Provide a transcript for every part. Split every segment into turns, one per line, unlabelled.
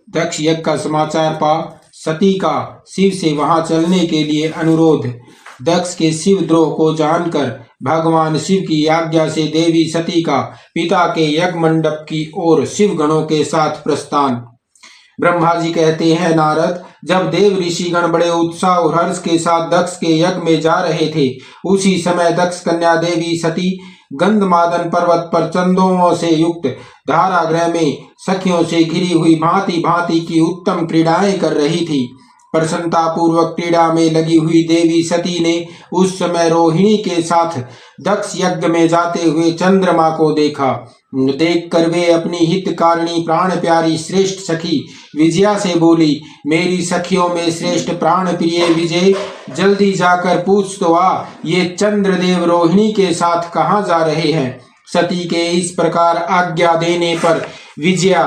दक्ष यज्ञ का समाचार पा सती का शिव से वहां चलने के लिए अनुरोध। दक्ष के शिवद्रोह को जानकर भगवान शिव की आज्ञा से देवी सती का पिता के यज्ञ मंडप की ओर शिव गणों के साथ प्रस्थान। ब्रह्मा जी कहते हैं, नारद, जब देव ऋषिगण बड़े उत्साह और हर्ष के साथ दक्ष के यज्ञ में जा रहे थे, उसी समय दक्ष कन्या देवी सती गंधमादन पर्वत पर चंदों से युक्त धारागृह में सखियों से घिरी हुई भांति भांति की उत्तम क्रीड़ाएं कर रही थी। प्रसन्नता पूर्वक क्रीड़ा में लगी हुई देवी सती ने उस समय रोहिणी के साथ दक्ष यज्ञ में जाते हुए चंद्रमा को देखा। देखकर वे अपनी हितकारिणी प्राण प्यारी श्रेष्ठ सखी विजया से बोली, मेरी सखियों में श्रेष्ठ प्राण प्रिय विजय, जल्दी जाकर पूछ तो आ, ये चंद्रदेव रोहिणी के साथ कहाँ जा रहे हैं। सती के इस प्रकार आज्ञा देने पर विजया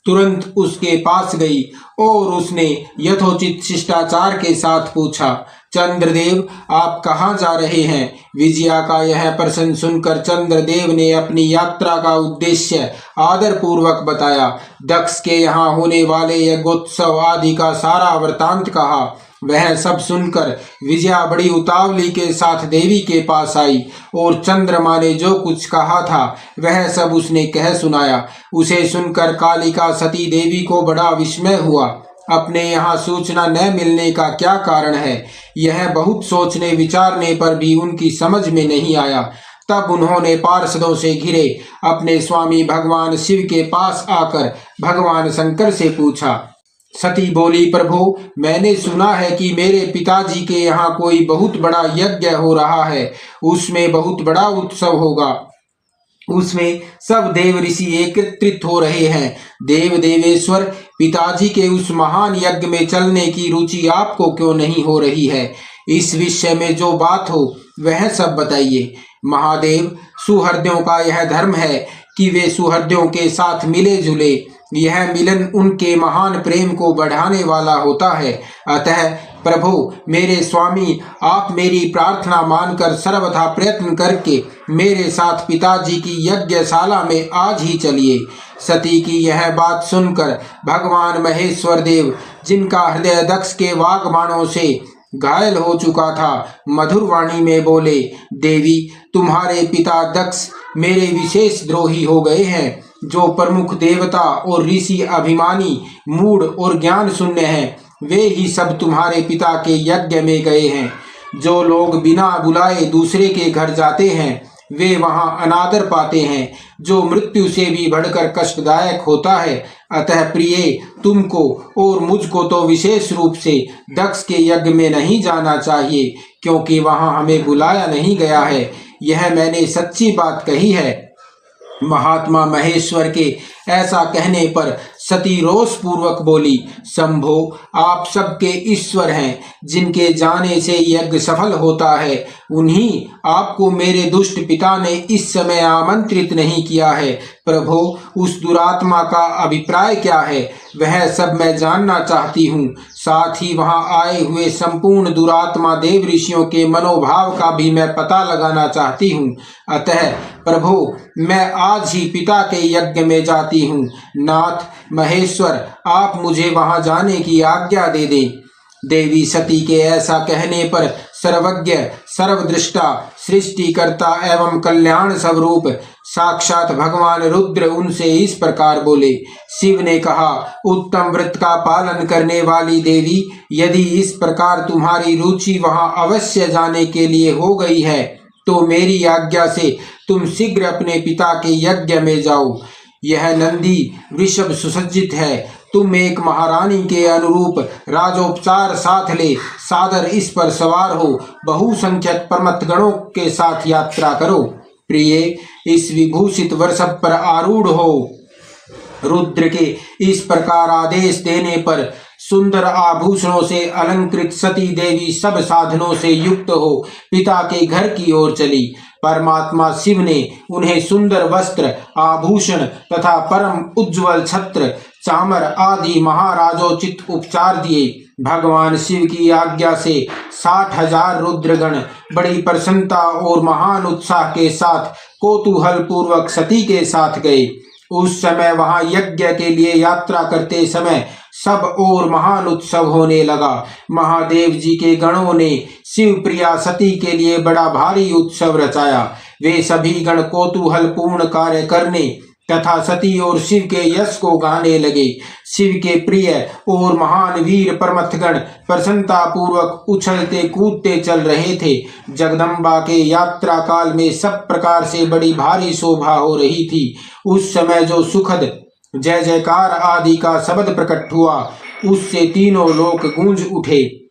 तुरंत उसके पास गई और उसने यथोचित शिष्टाचार के साथ पूछा, चंद्रदेव, आप कहाँ जा रहे हैं। विजया का यह प्रश्न सुनकर चंद्रदेव ने अपनी यात्रा का उद्देश्य आदर पूर्वक बताया। दक्ष के यहाँ होने वाले यज्ञोत्सव आदि का सारा वृतांत कहा। वह सब सुनकर विजया बड़ी उतावली के साथ देवी के पास आई और चंद्रमा ने जो कुछ कहा था वह सब उसने कह सुनाया। उसे सुनकर कालिका सती देवी को बड़ा विस्मय हुआ। अपने यहाँ सूचना न मिलने का क्या कारण है, यह बहुत सोचने विचारने पर भी उनकी समझ में नहीं आया। तब उन्होंने पार्षदों से घिरे अपने स्वामी भगवान शिव के पास आकर भगवान शंकर से पूछा। सती बोली, प्रभु, मैंने सुना है कि मेरे पिताजी के यहाँ कोई बहुत बड़ा यज्ञ हो रहा है, उसमें बहुत बड़ा उत्सव होगा, उसमें सब देव ऋषि एकत्रित हो रहे हैं। देव देवेश्वर, पिताजी के उस महान यज्ञ में चलने की रुचि आपको क्यों नहीं हो रही है। इस विषय में जो बात हो वह सब बताइए। महादेव, सुहृदयों का यह धर्म है कि वे सुहृदयों के साथ मिले जुले। यह मिलन उनके महान प्रेम को बढ़ाने वाला होता है। अतः प्रभु, मेरे स्वामी, आप मेरी प्रार्थना मानकर सर्वथा प्रयत्न करके मेरे साथ पिताजी की यज्ञशाला में आज ही चलिए। सती की यह बात सुनकर भगवान महेश्वर देव, जिनका हृदय दक्ष के वाग्बाणों से घायल हो चुका था, मधुर वाणी में बोले, देवी, तुम्हारे पिता दक्ष मेरे विशेष द्रोही हो गए हैं। जो प्रमुख देवता और ऋषि अभिमानी, मूढ़ और ज्ञान शून्य हैं, वे ही सब तुम्हारे पिता के यज्ञ में गए हैं। जो लोग बिना बुलाए दूसरे के घर जाते हैं वे वहां अनादर पाते हैं, जो मृत्यु से भी बढ़कर कष्टदायक होता है। अतः प्रिय, तुमको और मुझको तो विशेष रूप से दक्ष के यज्ञ में नहीं जाना चाहिए, क्योंकि वहां हमें बुलाया नहीं गया है। यह मैंने सच्ची बात कही है। महात्मा महेश्वर के ऐसा कहने पर सती रोष पूर्वक बोली, शंभो, आप सबके ईश्वर हैं। जिनके जाने से यज्ञ सफल होता है, उन्हीं आपको मेरे दुष्ट पिता ने इस समय आमंत्रित नहीं किया है। प्रभु, उस दुरात्मा का अभिप्राय क्या है, वह सब मैं जानना चाहती हूँ। साथ ही वहां आए हुए संपूर्ण दुरात्मा देव ऋषियों के मनोभाव का भी मैं पता लगाना चाहती हूँ। अतः प्रभु, मैं आज ही पिता के यज्ञ में जाती हूँ। नाथ महेश्वर, आप मुझे वहां जाने की आज्ञा दे दें। देवी सती के ऐसा कहने पर सर्वज्ञ, सर्वदृष्टा, सृष्टिकर्ता एवं कल्याण स्वरूप साक्षात भगवान रुद्र उनसे इस प्रकार बोले। शिव ने कहा, उत्तम व्रत का पालन करने वाली देवी, यदि इस प्रकार तुम्हारी रुचि वहां अवश्य जाने के लिए हो गई है, तो मेरी आज्ञा से तुम शीघ्र अपने पिता के यज्ञ में जाओ। यह नंदी वृषभ सुसज्जित है। तुम एक महारानी के अनुरूप राजोपचार साथ ले सादर इस पर सवार हो बहुसंख्यक पर्वतगणों के साथ यात्रा करो। प्रिय, इस विभूषित वृषभ पर आरूढ़ हो। रुद्र के इस प्रकार आदेश देने पर सुंदर आभूषणों से अलंकृत सती देवी सब साधनों से युक्त हो पिता के घर की ओर चली। परमात्मा शिव ने उन्हें सुंदर वस्त्र, आभूषण तथा परम उज्ज्वल छत्र, चामर आदि महाराजोचित उपचार दिए। भगवान शिव की आज्ञा से 60,000 रुद्रगण बड़ी प्रसन्नता और महान उत्साह के साथ कौतूहल पूर्वक सती के साथ गए। उस समय वहां यज्ञ के लिए यात्रा करते समय सब और महान उत्सव होने लगा। महादेव जी के गणों ने शिव प्रिया सती के लिए बड़ा भारी उत्सव रचाया। वे सभी गण कौतूहल पूर्ण कार्य करने तथा सती और शिव के यश को गाने लगे। शिव के प्रिय और महान वीर परमथगण प्रसन्नता पूर्वक उछलते कूदते चल रहे थे। जगदम्बा के यात्रा काल में सब प्रकार से बड़ी भारी शोभा हो रही थी। उस समय जो सुखद जय जयकार आदि का शब्द प्रकट हुआ, उससे तीनों लोक गूंज उठे।